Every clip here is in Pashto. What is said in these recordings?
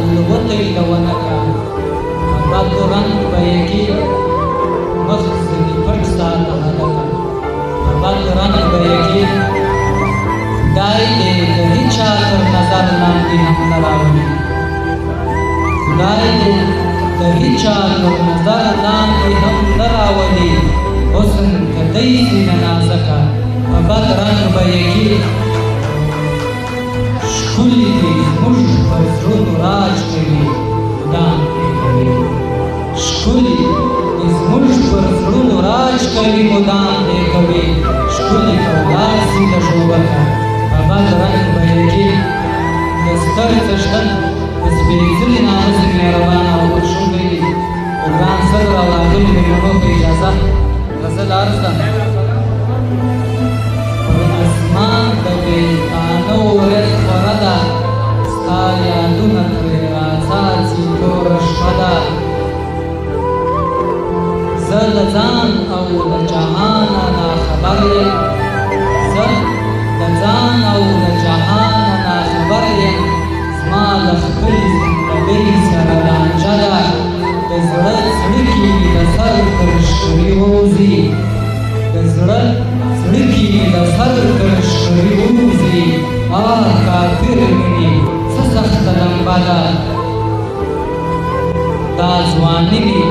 الوطي لونکا بد رنگ بیکی مخزنی پټ ساته هلکا بد رنگ بیکی خدای دې د هیچا تر نظر لاندې هم نه راولي خدای دې د هیچا تر نظر لاندې هم نه راولي حسن کدی سینه نازکه په بد رنگ بیکی ښکلي دي زموږ پر زړونو راج کوي مدام پرې کوي ښکلي دي زموږ پر زړونو راج کوي مدام پرې کوي ښکلي که ولاړ سي د ژوبکه په بد رنګ بیکی د ستر څښتن د سپېڅلي ناموس مهربانه او بخښونکی د ګران صدر او راغلي مېلمنو په اجازه غزل عرض ده پر اسمان د بېلتانه ورځ خوره ده ستا یادونه ترې راڅاڅي توره شپه ده زه له ځان او له جهانه ناخبر یم زه له ځان او له جهانه ناخبر یم زما له خپلې زندګۍ سره لانجه ده د زړه څړیکې مې د سر تر شکري ووځي د زړه څړیکې مې د سر تر شکري ووځي کافر مینې څه سخته لمبه ده دا ځواني مې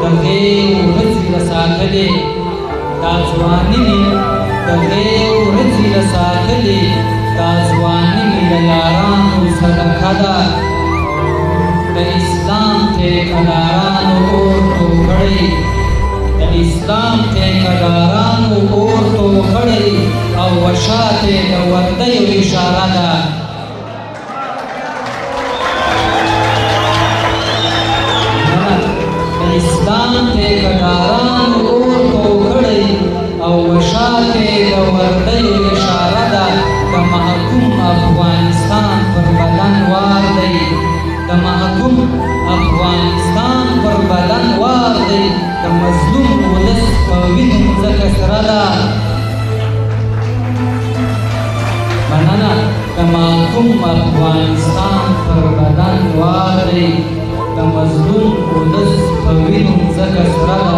د غې ورځې له ساتلې دا ځواني مې د غې ورځې له ساتلې دا ځواني مې له یارانو صدقه ده د اسلام ټیکهدارانو اور تو کړی د اسلام ټیکهدارانو اور تو کړی او وشاتې د وردیو اشاره ده د اسلام ټیکهدارانو اور تو کړی او وشاتې د وردیو اشاره ده د محکوم افغانستان پر بدن وار دی د محکوم افغانستان پر بدن وار دی د مظلوم ولس په وینو ځکه سره ده مننه د محکوم افغانستان پر بدن وار دی د مظلوم ولس په وینو ځکه سره ده